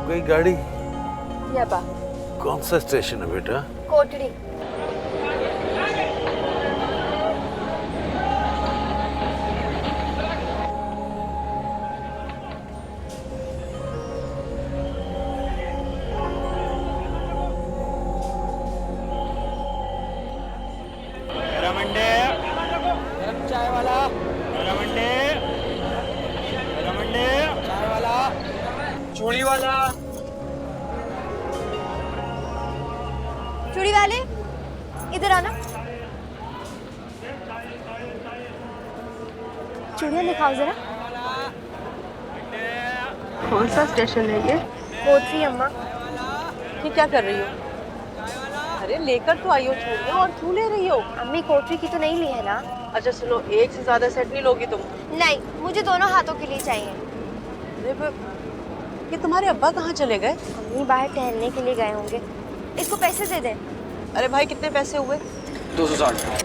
गई गाड़ी? या बा कौन सा स्टेशन है बेटा? कोटड़ी। रमंडे गरम चाय वाला। रमंडे रमंडे चाय वाला। चूड़ी वाला। चूड़ी वाले इधर आना। चूड़ियाँ दिखाओ जरा। कौन सा स्टेशन है ये? कोटड़ी अम्मा। ये क्या कर रही हो? अरे लेकर तो आई हो चूड़ियां और क्यों ले रही हो? अम्मी कोटड़ी की तो नहीं ली है ना? अच्छा सुनो, एक से ज्यादा सेट नहीं लोगी तुम? नहीं, मुझे दोनों हाथों के लिए चाहिए। अरे ये तुम्हारे अब्बा कहाँ चले गए? अम्मी बाहर टहलने के लिए गए होंगे। इसको पैसे दे दें। अरे भाई कितने पैसे हुए? 260।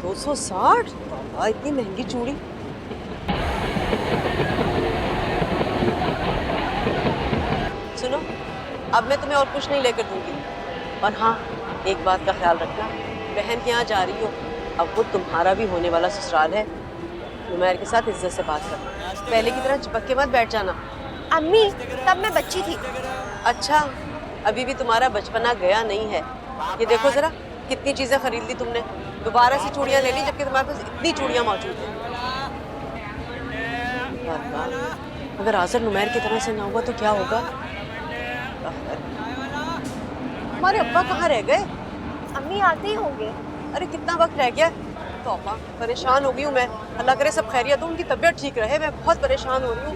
260? बाबा इतनी महंगी चूड़ी। सुनो, अब मैं तुम्हें और कुछ नहीं लेकर दूंगी, और हाँ एक बात का ख्याल रखना, बहन के यहाँ जा रही हो, अब वो तुम्हारा भी होने वाला ससुराल है, नुमैर के साथ इज्जत से बात करना, पहले की तरह चिपक के मत बैठ जाना। अम्मी तब मैं बच्ची थी। अच्छा, अभी भी तुम्हारा बचपना गया नहीं है। ये देखो जरा कितनी चीजें खरीद ली तुमने, दोबारा से चूड़ियां ले ली जबकि तुम्हारे पास इतनी चूड़ियां मौजूद हैं। अगर आज़र नुमैर की तरह से ना हुआ तो क्या होगा? हमारे अब्बा कहाँ रह गए? अम्मी आते ही होंगे। अरे कितना वक्त रह गया? तौबा, परेशान हो गई हूँ मैं। अल्लाह करे सब खैरियत हो, उनकी तबीयत ठीक रहे, मैं बहुत परेशान हो रही हूँ।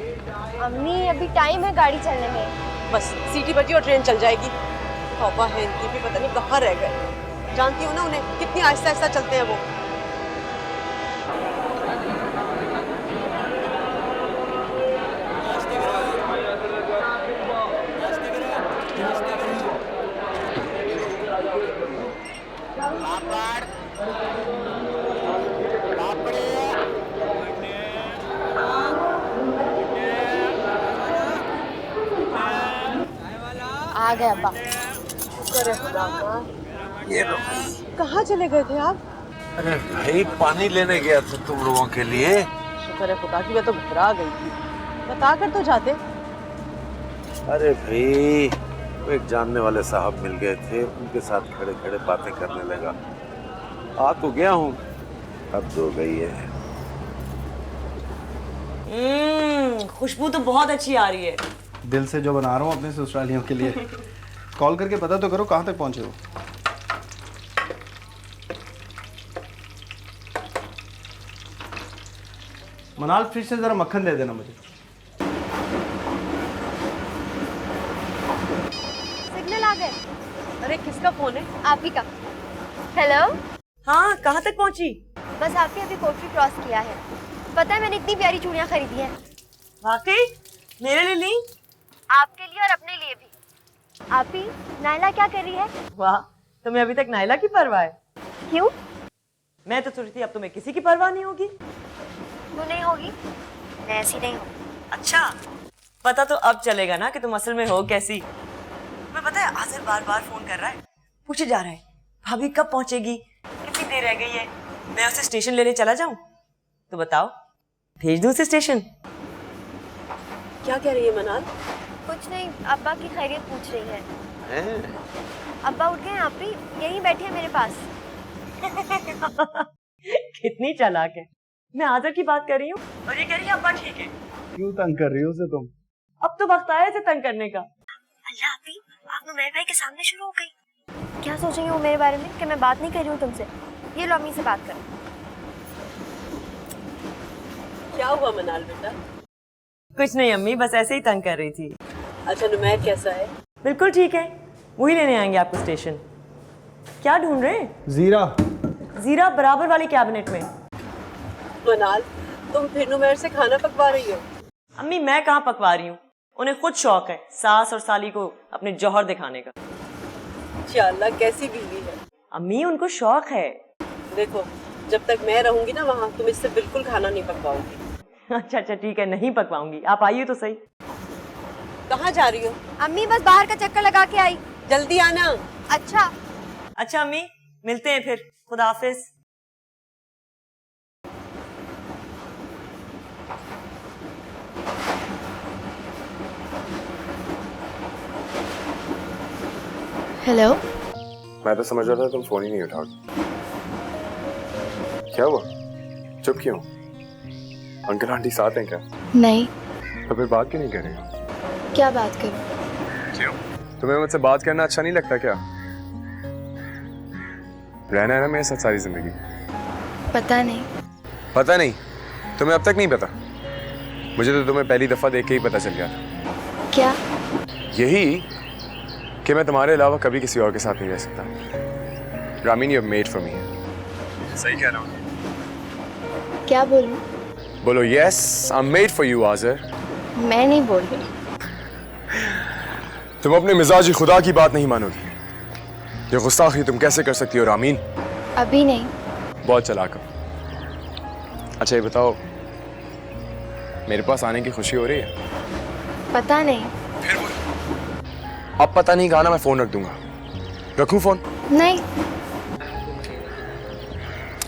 अम्मी अभी टाइम है गाड़ी चलने में। बस सीटी बजी और ट्रेन चल जाएगी। तौबा है इनकी भी, पता नहीं कहाँ रह गए। जानती हो ना उन्हें, कितनी आहिस्ता आहिस्ता चलते हैं वो। आ गए अब्बा। शुक्र है खुदा का। ये लो। कहाँ चले गए थे आप? अरे भाई पानी लेने गया था तुम लोगों के लिए। शुक्र है खुदा की, मैं तो घबरा गई थी, बता कर तो जाते। अरे भाई वो एक जानने वाले साहब मिल गए थे, उनके साथ खड़े खड़े बातें करने लगा। आ तो गया हूँ, अब तो गई है। खुशबू तो बहुत अच्छी आ रही है। दिल से जो बना रहा हूँ अपने ससुरालियों के लिए। कॉल करके पता तो करो कहाँ तक पहुँचे हो। मनाल फ्रिज से जरा मक्खन दे देना मुझे। सिग्नल आ गए। अरे किसका फोन है? आप ही का। हेलो। हाँ, कहाँ तक पहुँची? बस आपने अभी कोटरी क्रॉस किया है। पता है मैंने इतनी प्यारी चूड़ियाँ खरीदी हैं। वाकई? मेरे लिए ली? आपके लिए और अपने लिए भी। आप ही, नायला क्या कर रही है? वाह, तुम्हें अभी तक नायला की परवाह है? क्यों? मैं तो सोचती थी अब तुम्हें किसी की परवाह नहीं होगी। वो नहीं होगी, मैं ऐसी नहीं हूँ। अच्छा, पता तो अब चलेगा ना कि तुम असल में हो कैसी। तुम्हें पता है आज़र बार बार फोन कर रहा है, पूछे जा रहा है भाभी कब पहुंचेगी, कितनी देर रह गई है, मैं उसे स्टेशन लेने चला जाऊं? तो बताओ, भेज दूं उसे स्टेशन? क्या कह रही है मनाल? कुछ नहीं, अब्बा की खैरियत पूछ रही है। अब्बा उठ गए हैं, आप भी यहीं बैठे हैं मेरे पास। कितनी चालाक है। मैं आज़र की बात कर रही हूँ और ये कह रही है अब्बा ठीक है। क्यों तंग कर रही हो उसे तुम? अब तो वक्त आया इसे तंग करने का। अल्लाह अभी आप मेरे भाई के सामने शुरू हो गई। क्या सोचेंगे वो मेरे बारे में कि मैं बात नहीं कर रही हूँ तुमसे? ये लो अम्मी से बात करो। क्या हुआ मनाल बेटा? कुछ नहीं अम्मी, बस ऐसे ही तंग कर रही थी। अच्छा नुमैर कैसा है? बिल्कुल ठीक है, वही लेने आएंगे आपको स्टेशन। क्या ढूंढ रहे हैं? जीरा। जीरा बराबर वाले कैबिनेट में। मनाल तुम फिर नुमैर से खाना पकवा रही हो? अम्मी मैं कहाँ पकवा रही हूँ, उन्हें खुद शौक है सास और साली को अपने जौहर दिखाने का। शाल्लाह कैसी बीवी है। अम्मी उनको शौक है। देखो जब तक मैं रहूंगी ना वहाँ, तुम इससे बिल्कुल खाना नहीं पकवाओगी। अच्छा अच्छा ठीक है, नहीं पकवाऊंगी, आप आइए तो सही। कहाँ जा रही हो? अम्मी बस बाहर का चक्कर लगा के आई। जल्दी आना। अच्छा। अच्छा अम्मी, मिलते हैं फिर। खुदा हाफिज। हेलो। मैं तो समझ रहा था तुम फोन ही नहीं उठाओगे। क्या हुआ? चुप क्यों? अंकल आंटी साथ हैं क्या? नहीं। तो फिर बात क्यों नहीं कर रही हो? क्या बात करूं? क्यों? तुम्हें मुझसे बात करना अच्छा नहीं लगता क्या? रहना है ना मेरे साथ सारी जिंदगी। पता नहीं। पता नहीं? तुम्हें अब तक नहीं पता? मुझे तो तुम्हें पहली दफा देख के ही पता चल गया था। क्या? यही कि मैं तुम्हारे अलावा कभी किसी और के साथ नहीं रह सकता। Ramin, you have made for me. सही कह रहा हूँ? क्या बोलूं? बोलो yes, I am made for you Azar. मैं नहीं बोल रही। तुम अपने मिजाज खुदा की बात नहीं मानोगी। ये गुस्ताखी तुम कैसे कर सकती हो रामीन? अभी नहीं। बहुत चालाक हो। अच्छा ये बताओ, मेरे पास आने की खुशी हो रही है? पता नहीं। फिर वो अब पता नहीं कहा ना, मैं फोन रख दूंगा। रखूं फोन? नहीं।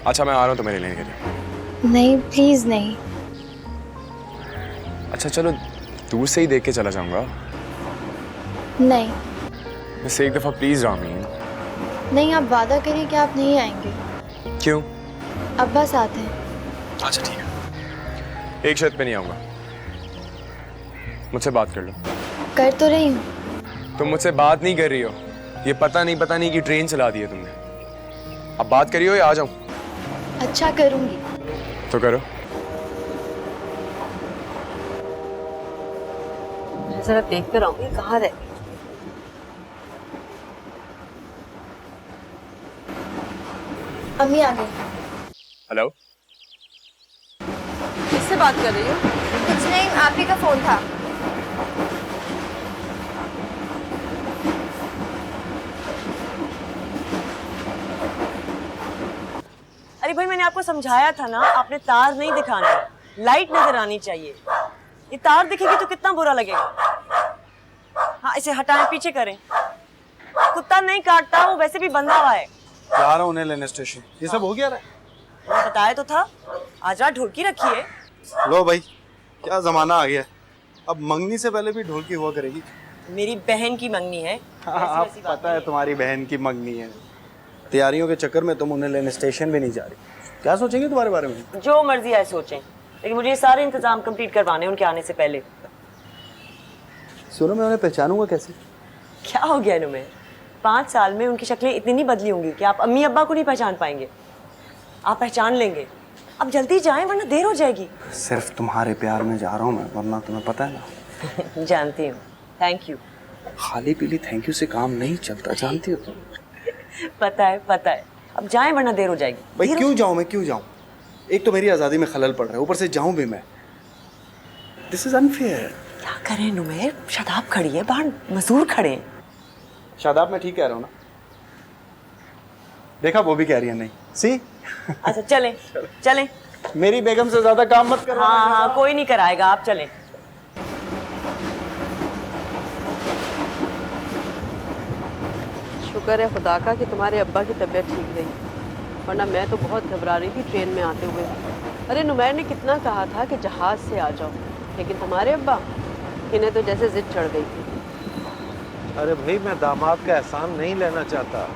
अच्छा मैं आ रहा हूं तुम्हें लेने के लिए। नहीं प्लीज नहीं। अच्छा चलो दूर से ही देख के चला जाऊंगा। नहीं। बस एक दफा प्लीज रामीन। नहीं, आप वादा करिए कि आप नहीं आएंगे। क्यों? अब्बा साथ हैं। अच्छा ठीक है, एक शर्त पे नहीं आऊंगा। मुझसे बात कर लो। कर तो रही हूँ। तुम मुझसे बात नहीं कर रही हो। ये पता नहीं कि ट्रेन चला दी है तुमने। अब बात करियो या आ जाऊं? अच्छा करूंगी। तो करो। मैं जरा देख कर आऊंगी कहाँ रह गई। अम्मी आ गई। हेलो, किससे बात कर रही हो? कुछ नहीं, आप ही का फोन था। अरे भाई मैंने आपको समझाया था ना, आपने तार नहीं दिखाना, लाइट नजर आनी चाहिए। ये तार दिखेगी तो कितना बुरा लगेगा। हाँ इसे हटाएं, पीछे करें। कुत्ता नहीं काटता, वो वैसे भी बंधा हुआ है। जा रहा हूँ उन्हें लेने स्टेशन। ये सब हो गया रहा मैंने बताया तो था। आज रात ढोलकी रखी है। लो भाई, क्या जमाना आ गया। अब मंगनी से पहले भी ढोलकी हुआ करेगी। मेरी बहन की मंगनी है। हाँ, वैसी बात पता है तुम्हारी बहन की मंगनी है। तैयारियों के चक्कर में तुम उन्हें लेने स्टेशन भी नहीं जा रही। क्या सोचेंगे तुम्हारे बारे में? जो मर्जी है सोचें, लेकिन मुझे ये सारे इंतजाम कंप्लीट करवाने हैं उनके आने से पहले। सुनो, मैं उन्हें पहचानूंगा कैसे? क्या हो गया इन्होंने? 5 साल में उनकी शक्लें इतनी नहीं बदली होंगी कि आप अम्मी अब्बा को नहीं पहचान पाएंगे। आप पहचान लेंगे। अब जल्दी जाएं वरना देर हो जाएगी। सिर्फ तुम्हारे प्यार में जा रहा हूँ मैं, वरना तुम्हें पता है ना। जानती हूँ। Thank you. खाली पीली थैंक यू से काम नहीं चलता, जानती हो तुम। पता है। अब जाएं वरना देर हो जाएगी। भाई क्यों जाऊँ मैं, क्यों जाऊँ? एक तो मेरी आज़ादी में खलल पड़ रहा है, ऊपर से जाऊँ भी मैं। This is unfair. क्या करें नुमेर, शादाब खड़ी है बाहर, मजदूर खड़े हैं। शादाब मैं ठीक कह रहा हूँ ना? देखा, वो भी कह रही है नहीं। सी अच्छा चलें। मेरी बेगम से ज्यादा काम मत करो। हाँ कोई नहीं कराएगा, आप चलें। शुक्र है खुदा का कि तुम्हारे अब्बा की तबीयत ठीक रही, वरना मैं तो बहुत घबरा रही थी ट्रेन में आते हुए। अरे नुमैर ने कितना कहा था कि जहाज से आ जाओ, लेकिन तुम्हारे अब्बा, इन्हें तो जैसे जिद चढ़ गई थी। अरे भाई, मैं दामाद का एहसान नहीं लेना चाहता।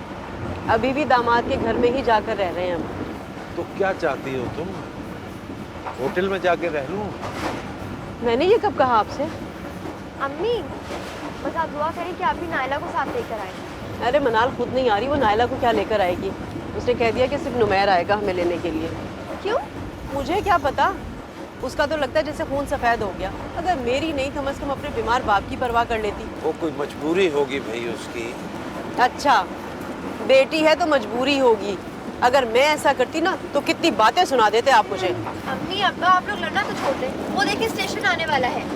अभी भी दामाद के घर में ही जाकर रह रहे हैं हम। तो क्या चाहती हो तुम? होटल में जाके रह लूं? मैंने ये कब कहा आपसे? अम्मी बस आप दुआ करें कि आप भी नायला को साथ लेकर आए। अरे मनाल खुद नहीं आ रही, वो नायला को क्या लेकर आएगी? उसने कह दिया कि सिर्फ नुमैर आएगा हमें लेने के लिए। क्यों? मुझे क्या पता, उसका तो लगता है जैसे खून सफ़ेद हो गया। अगर मेरी नहीं, कम से कम अपने बीमार बाप की परवाह कर लेती। वो कोई मजबूरी होगी भाई उसकी। अच्छा, बेटी है तो मजबूरी होगी। अगर मैं ऐसा करती ना तो कितनी बातें सुना देते आप मुझे। अम्मी अब्बा आप लोग लड़ना तो छोड़ दें, वो देखिए स्टेशन आने वाला है।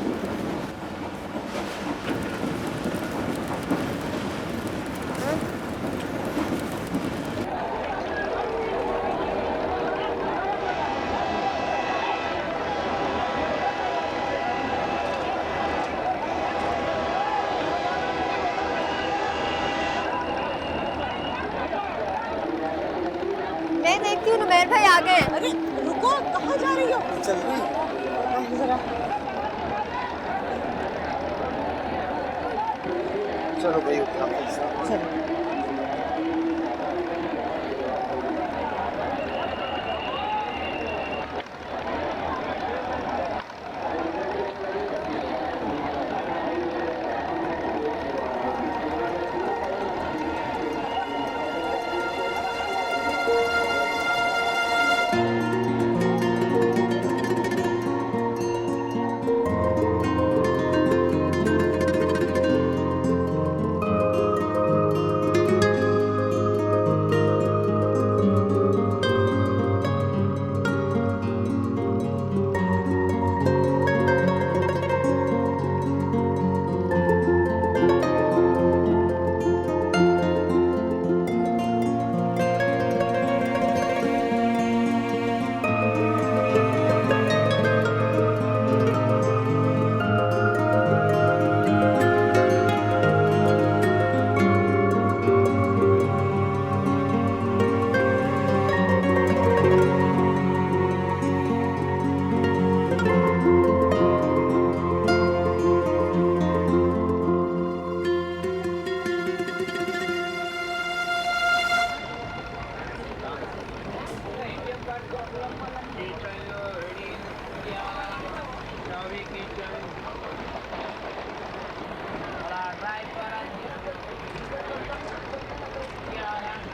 आती हूँ, नुमैर भाई आ गए। अरे रुको, कहाँ जा रही हो? चल रही जरा चलो भाई चलो।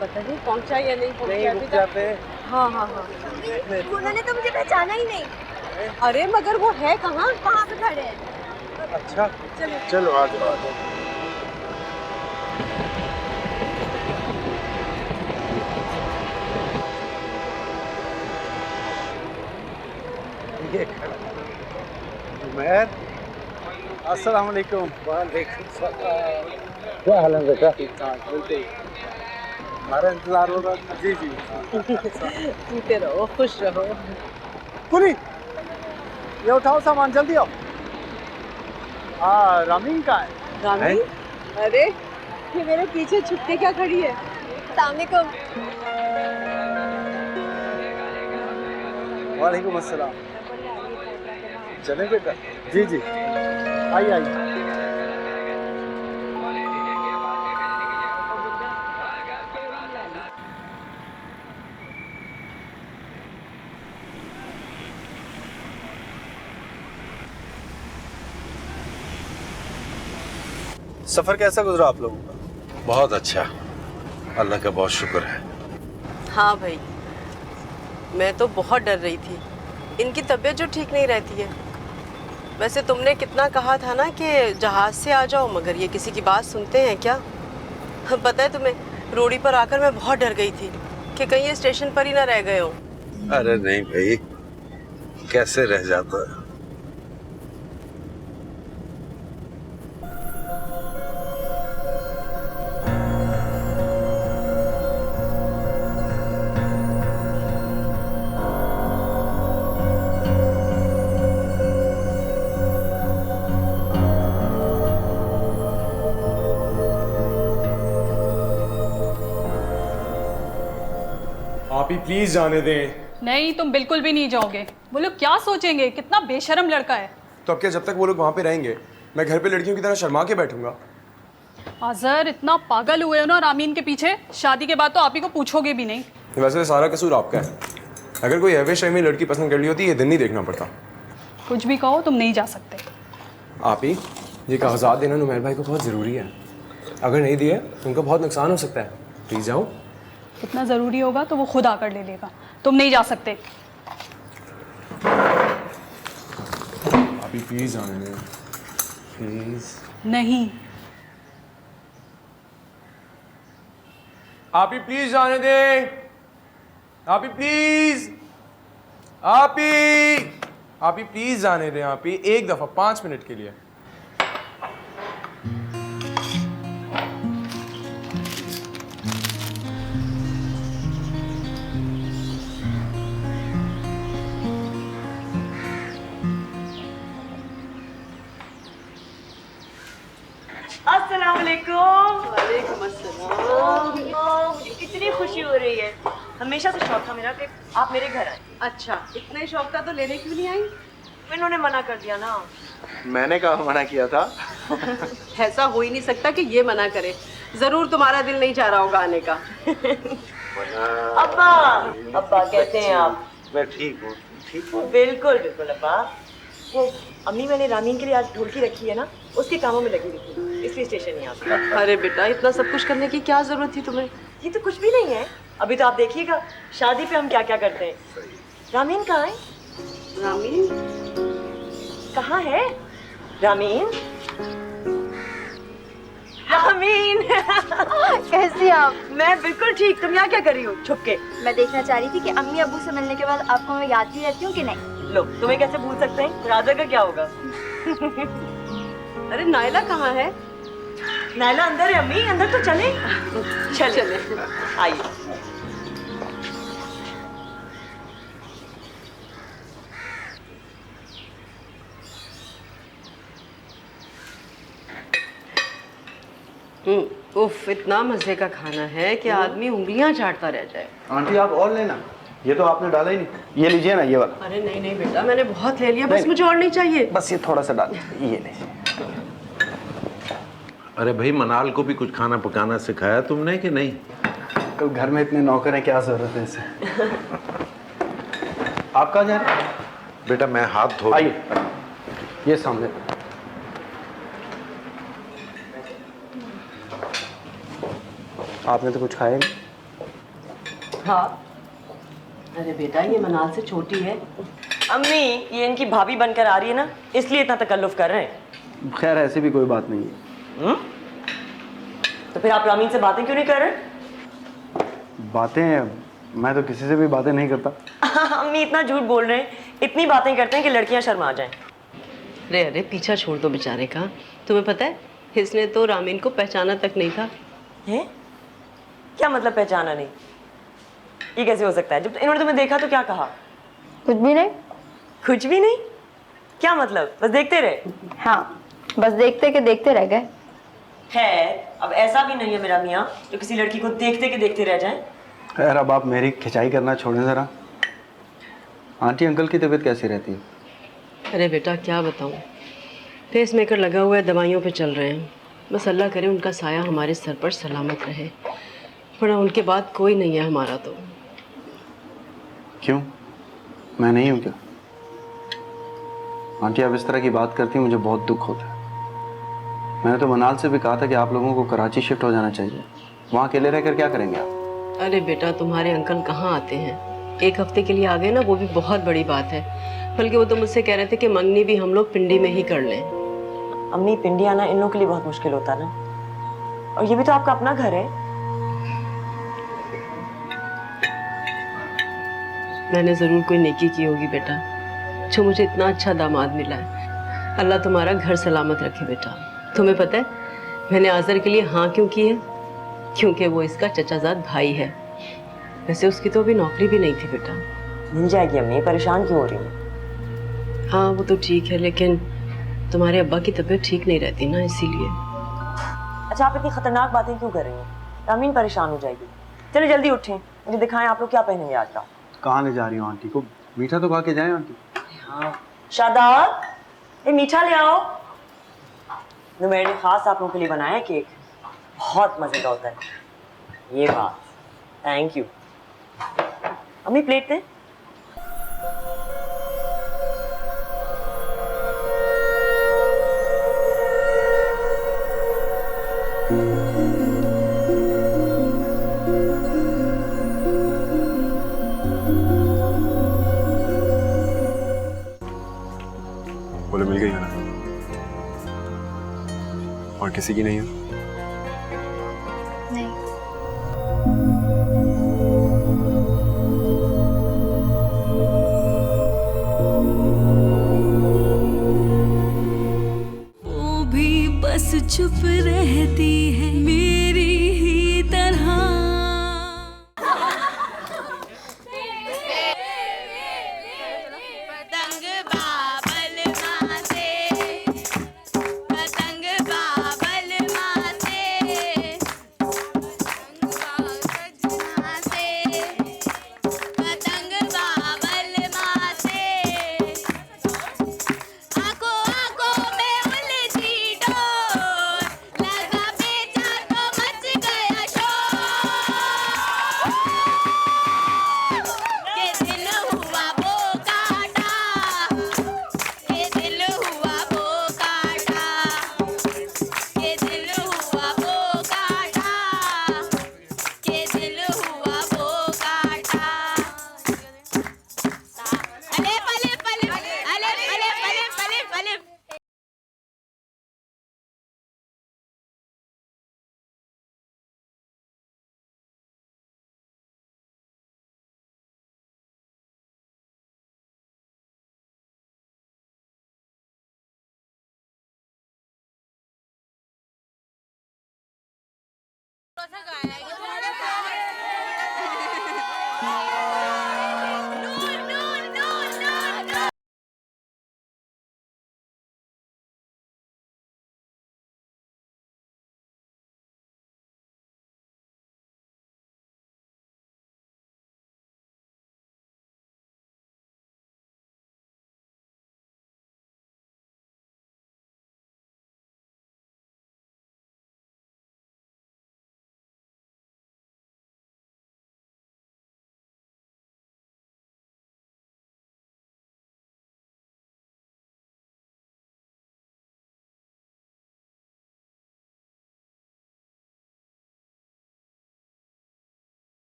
पता नहीं पहुंचा या नहीं पहुंचा अभी तक। हाँ हाँ हाँ। उन्होंने तो मुझे पहचाना ही नहीं। अरे मगर वो है कहाँ? कहाँ पे खड़े हैं? अच्छा चलो चलो आ जाओ आ जाओ। ये उमैर, अस्सलाम वालेकुम। वालेकुम सलाम। क्या हाल है बेटा? ठीक ठाक बिल्कुल। हमारा इंतजार हो रहा था। जी जी। जीते रहो, खुश रहो। कुली, ये उठाओ सामान, जल्दी आओ। हाँ, रामीन का है। रामी? अरे ये मेरे पीछे छुप के क्या खड़ी है? अस्सलामुअलैकुम। वालेकुम अस्सलाम। चले बेटा? जी जी, आइए आइए। सफर कैसा गुजरा आप लोगों का? बहुत अच्छा, अल्लाह का बहुत शुक्र है। हाँ भाई, मैं तो बहुत डर रही थी। इनकी तबीयत जो ठीक नहीं रहती है। वैसे तुमने कितना कहा था ना कि जहाज से आ जाओ, मगर ये किसी की बात सुनते हैं क्या? पता है तुम्हें, रोड़ी पर आकर मैं बहुत डर गई थी कि कहीं ये स्टेशन पर ही ना रह गए हो। अरे नहीं भाई, कैसे रह जाता है। आप ही प्लीज जाने दें। नहीं, तुम बिल्कुल भी नहीं जाओगे। वो लोग क्या सोचेंगे? कितना बेशर्म लड़का है। तो अब क्या, जब तक वो लोग वहाँ पे रहेंगे मैं घर पे लड़कियों की तरह शर्मा के बैठूंगा? अजहर, इतना पागल हुए हो ना रामीन के पीछे, शादी के बाद तो आप ही को पूछोगे भी नहीं। वैसे सारा कसूर आपका है। अगर कोई एवे शर्मी लड़की पसंद कर ली होती ये दिन नहीं देखना पड़ता। कुछ भी कहो, तुम नहीं जा सकते। आप ही, ये कागजात देना नुमैर भाई को बहुत ज़रूरी है। अगर नहीं दिए तो उनका बहुत नुकसान हो सकता है। प्लीज़ जाओ। इतना ज़रूरी होगा तो वो खुद आकर ले लेगा। तुम नहीं जा सकते। आप ही प्लीज़ जाने दें, प्लीज़। नहीं। आप ही प्लीज़ जाने दें। आप ही प्लीज़। आप ही प्लीज़ जाने दें। आप ही एक दफ़ा 5 मिनट के लिए। अस्सलाम वालेकुम। वालेकुम अस्सलाम। मुझे कितनी खुशी हो रही है। हमेशा से शौक था मेरा कि आप मेरे घर आए। अच्छा, इतना ही शौक था तो लेने क्यों नहीं आई? इन्होंने मना कर दिया ना। मैंने कहा मना किया था। ऐसा हो ही नहीं सकता कि ये मना करे। जरूर तुम्हारा दिल नहीं चाह रहा होगा आने का। अब्बा, अब्बा कैसे हैं आप? मैं ठीक हूँ, ठीक हूँ। बिल्कुल बिल्कुल अब्बा। वो अम्मी मैंने रामीन के लिए आज ढोलकी रखी है ना, उसके कामों में लगी हुई थी, इसलिए स्टेशन नहीं आ। अरे बेटा, इतना सब कुछ करने की क्या जरूरत थी तुम्हें? ये तो कुछ भी नहीं है। अभी तो आप देखिएगा शादी पे हम क्या क्या करते हैं। रामीन कहाँ है? रामीन कहाँ है? रामीन, रामीन। कैसी आप? मैं बिल्कुल ठीक। तुम यहाँ क्या कर रही हो छुप के? मैं देखना चाह रही थी कि अम्मी अब्बू से मिलने के बाद आपको मैं याद भी रहती हूँ कि नहीं। लो, तुम्हें कैसे भूल सकते हैं? राजा का क्या होगा? अरे नायला कहाँ है? नायला अंदर है अम्मी, अंदर तो चले। चले आइए। उफ, इतना मजे का खाना है कि आदमी उंगलियां चाटता रह जाए। आंटी आप और लेना, ये तो आपने डाला ही नहीं। ये लीजिए ना, ये वाला। अरे नहीं नहीं बेटा, मैंने बहुत ले लिया, बस मुझे और नहीं चाहिए। बस ये थोड़ा सा डाल, ये लीजिए। अरे भाई, मनाल को भी कुछ खाना पकाना सिखाया तुमने कि नहीं? तो घर में इतने नौकर हैं, क्या जरूरत है इसे। आप कहाँ जा रहे हैं? बेटा मैं हाथ धो। आइए, ये सामने। आपने तो कुछ खाया नहीं। हाँ। अरे बेटा, ये मनाल से छोटी है। अम्मी, ये इनकी भाभी बनकर आ रही है ना, इसलिए इतना तकल्लुफ कर रहे हैं। खैर ऐसी भी कोई बात नहीं है। तो फिर आप रामीन से बातें क्यों नहीं कर रहे? बातें, मैं तो किसी से भी बातें नहीं करता। अम्मी इतना झूठ बोल रहे हैं। इतनी बातें करते हैं कि लड़कियां शर्मा जाएं। अरे अरे, पीछा छोड़ दो बेचारे का। तुम्हें पता है, इसने तो रामीन को पहचाना तक नहीं था। हैं? क्या मतलब पहचाना नहीं? ये कैसे हो सकता है? जब इन्होंने तुम्हें देखा तो क्या कहा? कुछ भी नहीं। कुछ भी नहीं? क्या मतलब? बस देखते रहे? हाँ, बस देखते के देखते रह गए। खैर, अब ऐसा भी नहीं है मेरा मियाँ जो किसी लड़की को देखते के देखते रह जाए। खैर अब आप मेरी खिंचाई करना छोड़ें ज़रा। आंटी अंकल की तबीयत कैसी रहती है? अरे बेटा क्या बताऊँ, फेस मेकर लगा हुआ है, दवाइयों पे चल रहे हैं। बस अल्लाह करे उनका साया हमारे सर पर सलामत रहे, वरना उनके बाद कोई नहीं है हमारा। तो क्यों, मैं नहीं हूँ क्या? आंटी आप इस तरह की बात करती हैं, मुझे बहुत दुख होता है। मैंने तो मनाल से भी कहा था कि आप लोगों को कराची शिफ्ट हो जाना चाहिए। वहाँ अकेले रहकर क्या करेंगे आप? अरे बेटा, तुम्हारे अंकल कहाँ आते हैं? एक हफ्ते के लिए आ गए ना, वो भी बहुत बड़ी बात है। बल्कि वो तो मुझसे कह रहे थे कि मंगनी भी हम लोग पिंडी में ही कर लें। अम्मी, पिंडी आना इन लोगों के लिए बहुत मुश्किल होता है ना, और ये भी तो आपका अपना घर है। मैंने ज़रूर कोई नेकी की होगी बेटा, जो मुझे इतना अच्छा दामाद मिला है। अल्लाह तुम्हारा घर सलामत रखे बेटा। तुम्हें पता है मैंने आज़र के लिए हाँ क्यों की है? क्योंकि वो इसका चचाजाद भाई है। वैसे उसकी तो अभी नौकरी भी नहीं थी बेटा। मिल जाएगी अम्मी, परेशान क्यों हो रही है? हाँ वो तो ठीक है, लेकिन तुम्हारे अब्बा की तबीयत ठीक नहीं रहती ना, इसीलिए। अच्छा, आप इतनी खतरनाक बातें क्यों कर रही हैं? रामीन परेशान हो जाएगी। चलिए जल्दी उठें, मुझे दिखाएं आप लोग क्या पहनेंगे आज का। कहाँ ले जा रही हो आंटी को? मीठा तो खा के जाएं आंटी। हाँ शादाब, ये मीठा ले आओ। नुमैर ने खास आप लोगों के लिए बनाया है केक, बहुत मजे का होता है। ये बात, थैंक यू। अम्मी प्लेट दें। बोलो मिल गई है ना? और किसी की नहीं है? नहीं। वो भी बस चुप रहती है मेरी ही तरह। पतंग बाबल माते, पतंग बाबल माते, पतंग बाबल माते।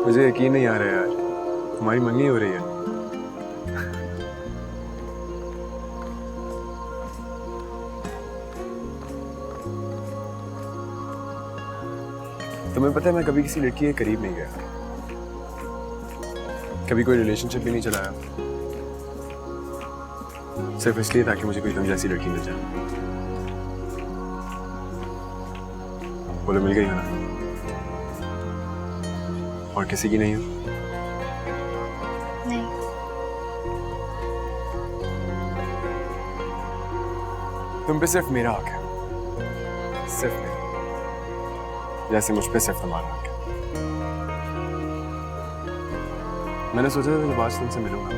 मुझे यकीन नहीं आ रहा यार, हमारी मंगनी हो रही है। तुम्हें पता है मैं कभी किसी लड़की के करीब नहीं गया, कभी कोई रिलेशनशिप भी नहीं चलाया, सिर्फ इसलिए ताकि मुझे कोई तुम जैसी लड़की मिल जाए। बोलो मिल गई हो ना? और किसी की नहीं हो? नहीं। तुम पे सिर्फ मेरा हक है, सिर्फ मेरा, जैसे मुझ पे सिर्फ तुम्हारा हक है। मैंने सोचा था जब आज तुमसे मिलूंगा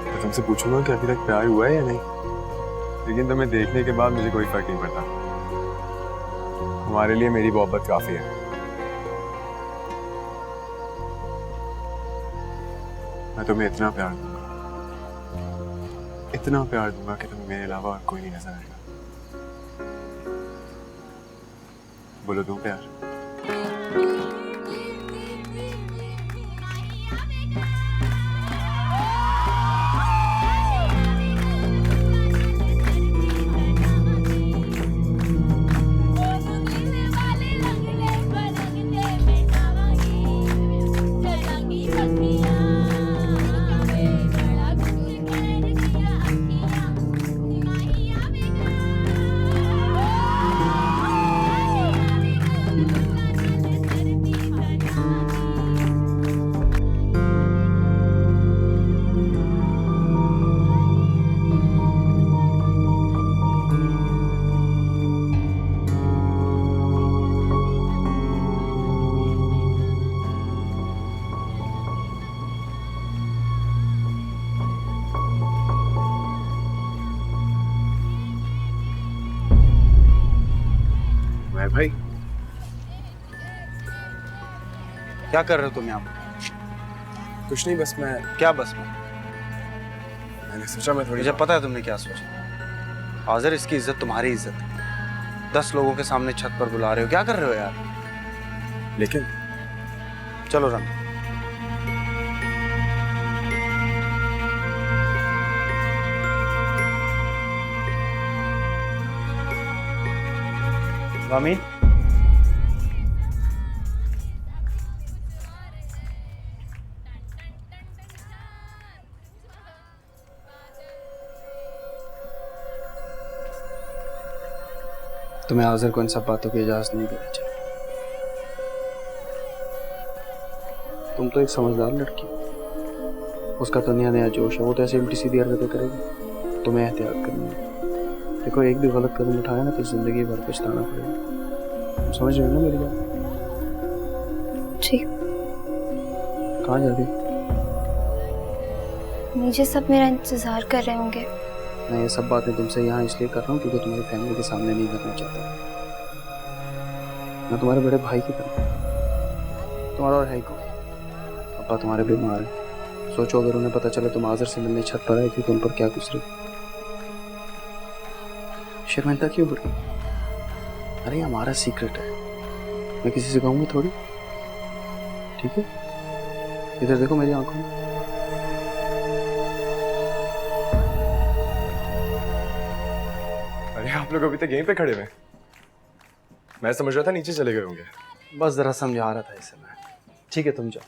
तो तुमसे पूछूंगा कि अभी तक प्यार हुआ है या नहीं, लेकिन तुम्हें देखने के बाद मुझे कोई फर्क नहीं पड़ता। तुम्हारे लिए मेरी मोहब्बत काफी है। मैं तुम्हें इतना प्यार दूंगा, इतना प्यार दूंगा कि तुम्हें मेरे अलावा और कोई नहीं नजर आएगा। बोलो दूं प्यार? भाई क्या कर रहे हो तुम यहाँ पर? कुछ नहीं, बस मैं क्या बस में? मैंने सोचा मैं थोड़ी, मुझे पता है तुमने क्या सोचा। हाजिर, इसकी इज्जत तुम्हारी इज्जत है। 10 लोगों के सामने छत पर बुला रहे हो, क्या कर रहे हो यार? लेकिन चलो रंग। रामी, तुम्हें आज़र को इन सब बातों की इजाज़त नहीं देनी चाहिए। तुम तो एक समझदार लड़की हो, उसका तो नया नया जोश है, वो तो ऐसे उल्टी सीधी हरकतें करेगी। तुम्हें एहतियात करनी है। देखो एक भी गलत कदम उठाया ना तो जिंदगी भर पछताना पड़ेगा। समझ रहे हो ना मेरी बात? ठीक। कहाँ जा रही? नीचे सब मेरा इंतजार कर रहे होंगे। मैं ये सब बातें तुमसे यहाँ इसलिए कर रहा हूँ क्योंकि तुम्हारी फैमिली के सामने नहीं करना चाहता। मैं तुम्हारे बड़े भाई की तरह, तुम्हारा और है को। पापा तुम्हारे बीमार हैं। सोचो अगर उन्हें पता चले तुम आज़र से मिलने छत पर आई थी तो उन पर क्या गुजरी। शर्मिंदा क्यों बुरी? अरे हमारा सीक्रेट है, मैं किसी से कहूँगा थोड़ी। ठीक है, इधर देखो मेरी आंखों में। अरे आप लोग अभी तक यहीं पे खड़े हुए? मैं समझ रहा था नीचे चले गए होंगे। बस जरा समझा रहा था इसे मैं। ठीक है तुम जाओ,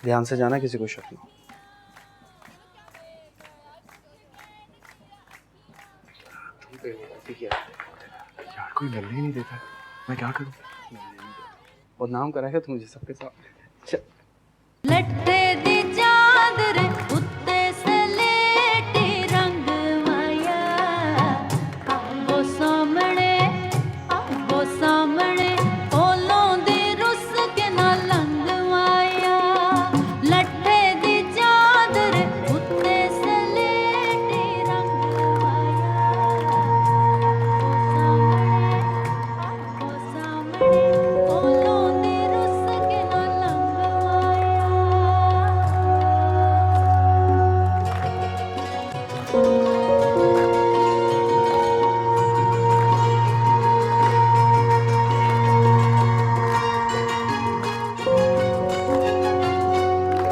ध्यान से जाना, किसी को शक ना हो। यार कोई मिलने ही नहीं देता है, मैं क्या करूं? और नाम कराएगा तुम मुझे सबके साथ। लट्टे दी चादर उत्ते सलेटी रंग माया, वो सामने ओलों दी रुस के ना लंग माया। लट्टे दी चादर उत्ते सलेटी रंग माया, वो सामने ओलों दी रुस के ना लंग माया।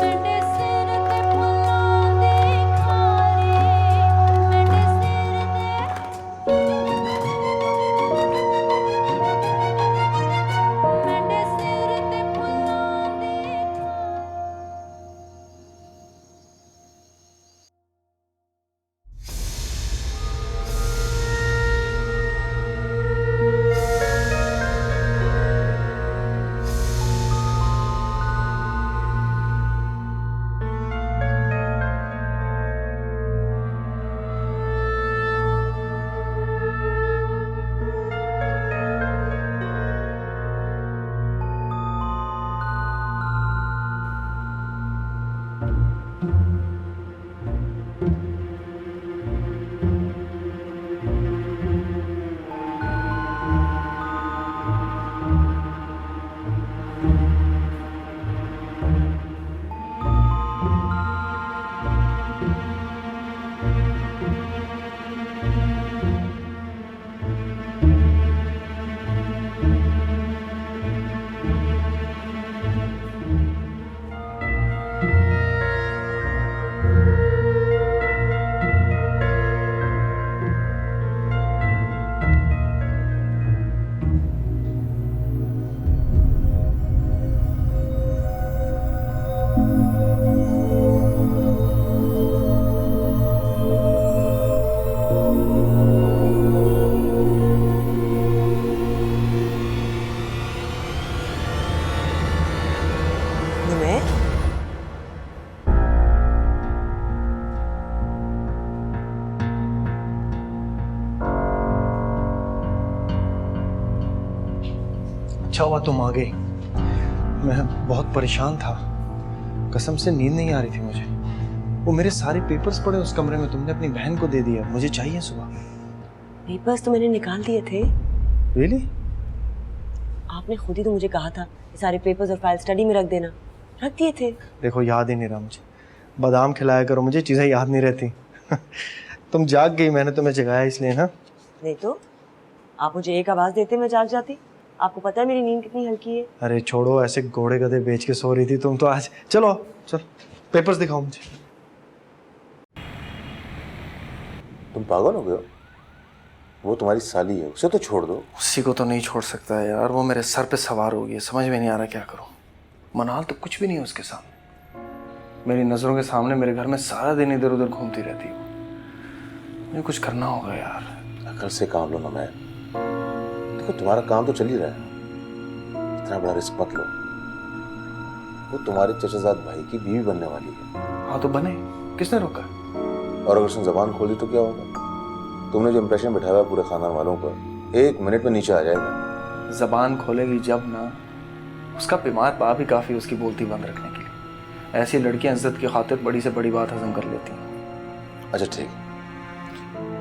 मेरे सिर ते फुल्लों दी खारी, मेरे सिर ते फुल्लों दी। निमेर, अच्छा हुआ तुम आ गई, मैं बहुत परेशान था। कसम से नींद नहीं आ रही थी मुझे। वो मेरे सारे पेपर्स पड़े उस कमरे में, तुमने अपनी बहन को दे दिया, मुझे चाहिए सुबह। पेपर्स तो मैंने निकाल दिए थे। रियली? आपने खुद ही तो मुझे कहा था कि सारे पेपर्स और फाइल स्टडी में रख देना। रख दिए थे। देखो याद ही नहीं रहा मुझे। बादाम खिलाया करो, मुझे चीज़ें याद नहीं रहती। तुम जाग गई, मैंने तुम्हें जगाया इसलिए ना। नहीं तो आप मुझे एक आवाज देते मैं जाग जाती। आपको पता है मेरी नींद कितनी हल्की है। अरे छोड़ो, ऐसे घोड़े गधे बेच के सो रही थी तुम तो आज। चलो चल, पेपर्स दिखाओ मुझे। तुम पागल हो गए हो? वो तुम्हारी साली है, उसे तो छोड़ दो। उसी को तो नहीं छोड़ सकता है यार, वो मेरे सर पे सवार हो गई है। समझ में नहीं आ रहा क्या करूं। मनाल तो कुछ भी नहीं है उसके सामने। मेरी नजरों के सामने मेरे घर में सारा दिन इधर उधर घूमती रहती है। मुझे कुछ करना होगा यार। अकल से काम लो ना। मैं देखो तुम्हारा काम तो चल ही रहा है, इतना बड़ा रिस्क मत लो। वो तुम्हारे चचाजाद भाई की बीवी बनने वाली है। हाँ तो बने, किसने रोका? और अगर उसने जबान खोली तो क्या होगा? तुमने जो इंप्रेशन बिठाया है पूरे खानदान वालों पर, 1 मिनट में नीचे आ जाएगा। जबान खोलेगी जब ना, उसका बीमार बाप ही काफ़ी उसकी बोलती बंद रखने के लिए। ऐसी लड़कियां इज्जत की खातिर बड़ी से बड़ी बात हजम कर लेती हैं। अच्छा ठीक,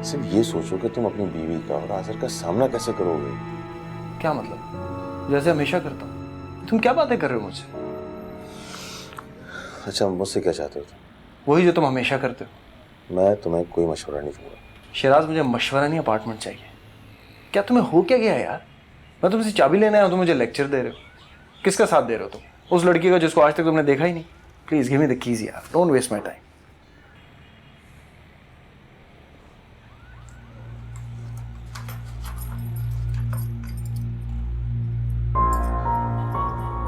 सिर्फ ये सोचो कि तुम अपनी बीवी का और आज़र का सामना कैसे करोगे। क्या मतलब? जैसे हमेशा करता हूँ। तुम क्या बातें कर रहे हो मुझसे? अच्छा मुझसे क्या चाहते हो तुम? वही जो तुम हमेशा करते हो। मैं तुम्हें कोई मशवरा नहीं दूंगा। शिराज, मुझे मशवरा नहीं, अपार्टमेंट चाहिए। क्या तुम्हें हो क्या गया यार? मैं तुमसे चाबी लेने आया, तुम मुझे लेक्चर दे रहे हो। किसका साथ दे रहे हो तुम? उस लड़की का जिसको आज तक तुमने देखा ही नहीं। Please give me the keys यार, don't waste my time.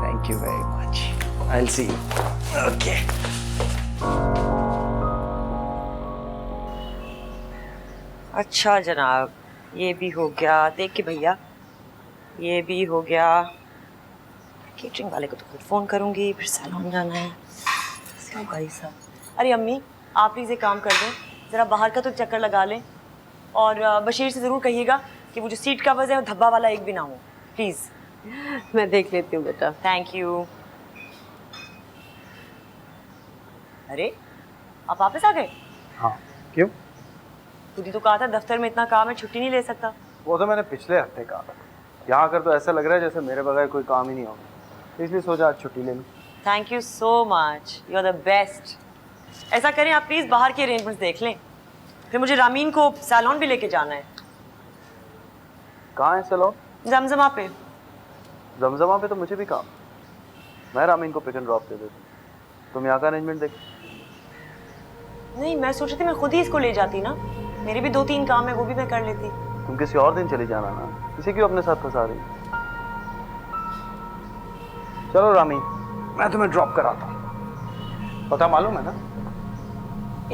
Thank you very much, I will see you. Okay. अच्छा जनाब, ये भी हो गया। देखिए भैया, ये भी हो गया। केटरिंग वाले को तो खुद फ़ोन करूँगी, फिर सैलून जाना है। कैसे होगा ये सब? अरे अम्मी, आप प्लीज़ एक काम कर दें, ज़रा बाहर का तो चक्कर लगा लें। और बशीर से ज़रूर कहिएगा कि वो जो सीट कवर्स है वो धब्बा वाला एक भी ना हो, प्लीज़। मैं देख लेती हूँ बेटा। Thank you. अरे आप वापस आ गए? हाँ, क्यों? खुद ही तो कहा था दफ्तर में इतना काम है, छुट्टी नहीं ले सकता। वो तो मैंने पिछले हफ्ते कहा था। यहाँ आकर तो ऐसा लग रहा है जैसे मेरे बगैर कोई काम ही नहीं होगा, इसलिए सोचा आज छुट्टी ले लूँ। Thank you so much, you are the best. ऐसा करें, आप प्लीज़ बाहर के अरेंजमेंट्स देख लें, फिर मुझे रामीन को सैलून भी लेके जाना है। कहाँ है सैलून? जमजमा पे। जमजमा पे तो मुझे भी काम। मैं रामीन को पिक एंड ड्रॉप दे देता हूँ, तुम यहाँ का अरेंजमेंट देख। नहीं, मैं सोच रही थी मैं खुद ही इसको ले जाती ना, मेरे भी 2-3 काम है, वो भी मैं कर लेती। तुम किसी और दिन चली जाना ना, इसे क्यों अपने साथ फंसा रही? चलो रामीन, मैं तुम्हें ड्रॉप कराता हूँ। पता मालूम है ना?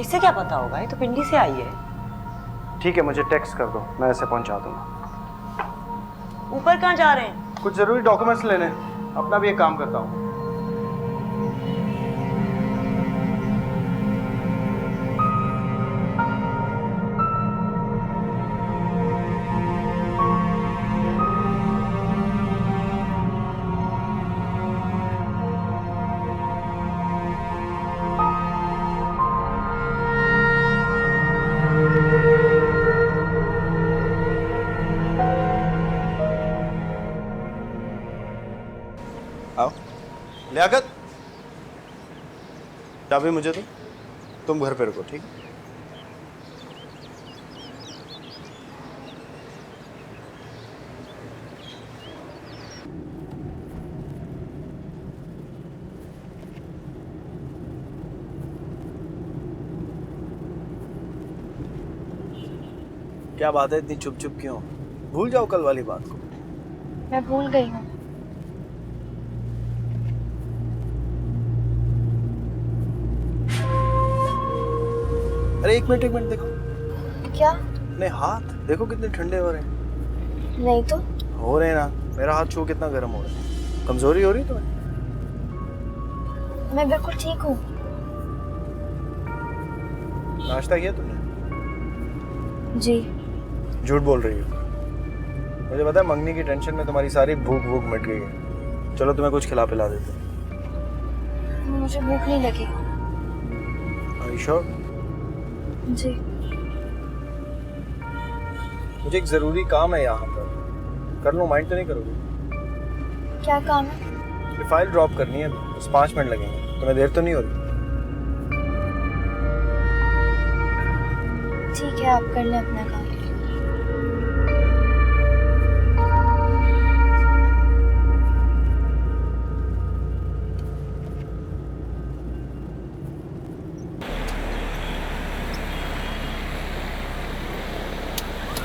इससे क्या पता होगा, ये तो पिंडी से आई है। ठीक है, मुझे टेक्स्ट कर दो, मैं इसे पहुंचा दूंगा। ऊपर कहाँ जा रहे हैं? कुछ जरूरी डॉक्यूमेंट्स लेने, अपना भी एक काम करता हूँ। आओ लियाकत, चाबी मुझे दो, तुम घर पे रुको, ठीक? क्या बात है, इतनी चुप चुप क्यों? भूल जाओ कल वाली बात को। मैं भूल गई हूँ। अरे एक मिनट देखो। क्या? अपने हाथ देखो कितने ठंडे हो रहे हैं। नहीं तो। हो रहे हैं ना, मेरा हाथ छू कितना गर्म हो रहा है। कमजोरी हो रही है तुम्हें? मैं बिल्कुल ठीक हूँ। नाश्ता किया तुमने? जी। झूठ बोल रही हो। मुझे पता है मंगनी की टेंशन में तुम्हारी सारी भूख मिट गई है। चलो तुम्हें कुछ खिला पिला देते हैं। मुझे भूख नहीं लगी। Are you sure? जी। मुझे एक जरूरी काम है यहाँ पर, कर लो, माइंड तो नहीं करोगे? क्या काम है? ये फाइल ड्रॉप करनी है, बस 5 मिनट लगेंगे। तुम्हें देर तो नहीं हो रही? ठीक है, आप कर लें अपना काम।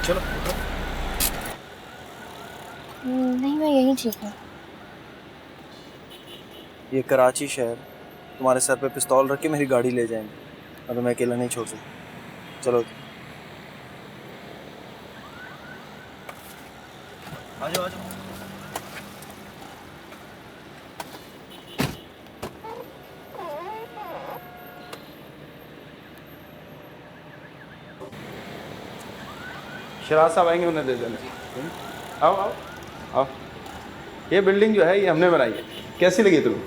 चलो। नहीं, मैं यहीं ठीक हूँ। ये कराची शहर तुम्हारे सर पे पिस्तौल रख के मेरी गाड़ी ले जाएंगे, अब मैं अकेला नहीं छोड़ सकता। चलो। आ जाओ आ जाओ। शराज साहब आएंगे, उन्हें दे देना। आओ आओ आओ। ये बिल्डिंग जो है ये हमने बनाई है, कैसी लगी तुम्हें?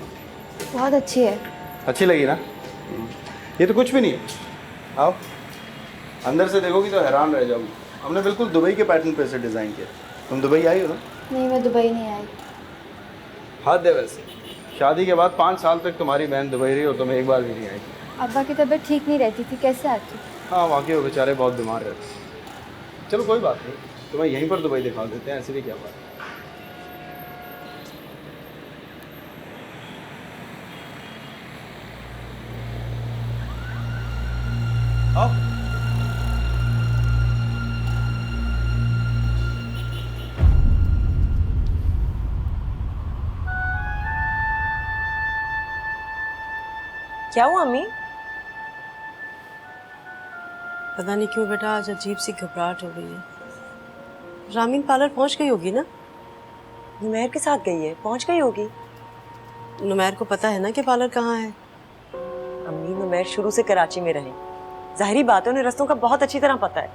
बहुत अच्छी है। अच्छी लगी ना? ये तो कुछ भी नहीं है। आओ अंदर से देखोगी तो हैरान रह जाओगी। हमने बिल्कुल दुबई के पैटर्न पे से डिज़ाइन किया। तुम दुबई आई हो ना? नहीं, मैं दुबई नहीं आई। हद है वैसे। शादी के बाद 5 साल तक तुम्हारी बहन दुबई रही और तुम एक बार भी नहीं आई। अब्बा की तबीयत ठीक नहीं रहती थी, कैसे आती? हाँ वाकई वो बेचारे बहुत बीमार रहते। चलो कोई बात नहीं, तुम्हें यहीं पर दुबई दिखा देते हैं, ऐसे भी क्या बात है। आओ। क्या हुआ अम्मी? पता नहीं क्यों बेटा आज अजीब सी घबराहट हो रही है। रामीन पार्लर पहुंच गई होगी ना? नुमैर के साथ गई है, पहुंच गई होगी। नुमैर को पता है ना कि पार्लर कहाँ है? अम्मी नुमैर शुरू से कराची में रहे, जाहिरी बात है उन्हें रस्तों का बहुत अच्छी तरह पता है।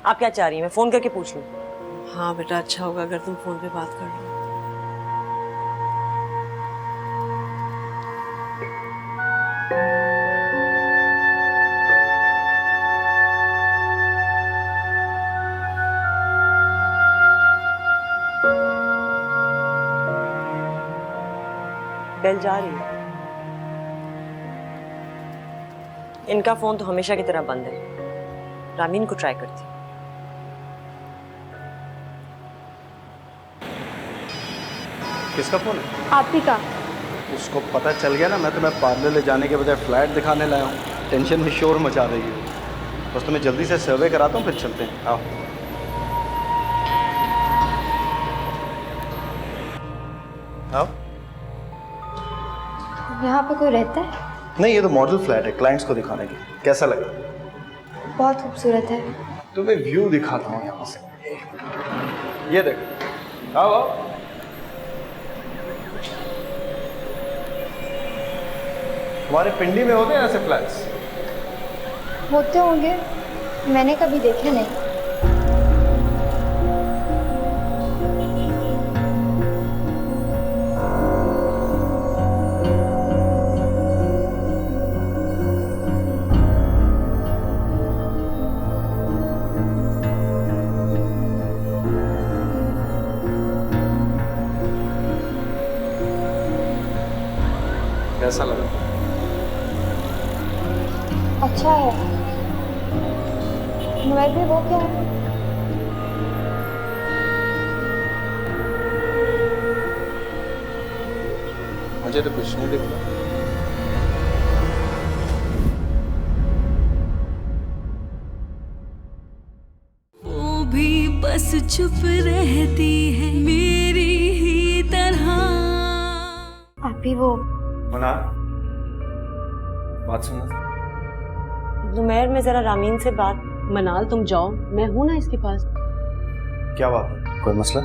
आप क्या चाह रही हैं, मैं फोन करके पूछ लूं? हाँ बेटा, अच्छा होगा अगर तुम फोन पे बात कर लो। बेल जा रही है। इनका फोन तो हमेशा की तरह बंद है। रामीन को ट्राई करती। किसका फोन है? आप ही का। उसको पता चल गया ना, मैं तुम्हें पार्लर ले जाने के बजाय फ्लैट दिखाने लाया हूँ। टेंशन में शोर मचा रही है। बस तुम्हें जल्दी से सर्वे कराता हूँ, फिर चलते हैं। आओ आओ। यहाँ पे कोई रहता है? नहीं, ये तो मॉडल फ्लैट है, क्लाइंट्स को दिखाने के। कैसा लगा? बहुत खूबसूरत है। तुम्हें व्यू दिखाता हूँ यहाँ से। ये देखो। आओ आओ। हमारे पिंडी में होते हैं ऐसे फ्लैट्स? होते होंगे, मैंने कभी देखे नहीं। कैसा लगा? अच्छा है। नुमैर भी वो क्या है? मुझे तो कुछ नहीं दिख रहा। वो भी बस चुप रहती है मेरी ही तरह। आप ही वो? मुना, बात सुनो। नुमैर में जरा रामीन से बात। मनाल तुम जाओ, मैं हूं ना इसके पास। क्या बात है? कोई मसला?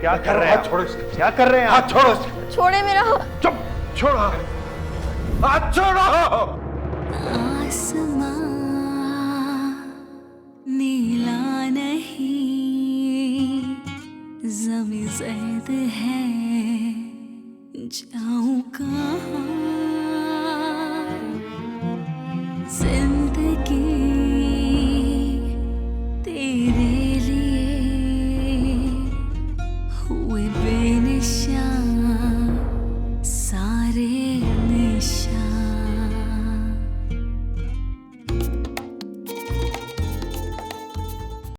क्या कर रहे हैं? हाथ छोड़ो इसके। क्या कर रहे हैं? हाथ छोड़ो इसके। छोड़े मेरा हाथ। चुप, छोड़ो हाथ, छोड़ो। आसमां नीला नहीं, ज़मीं ज़र्द है, जाऊं कहाँ? जिंदगी तेरे लिए हुए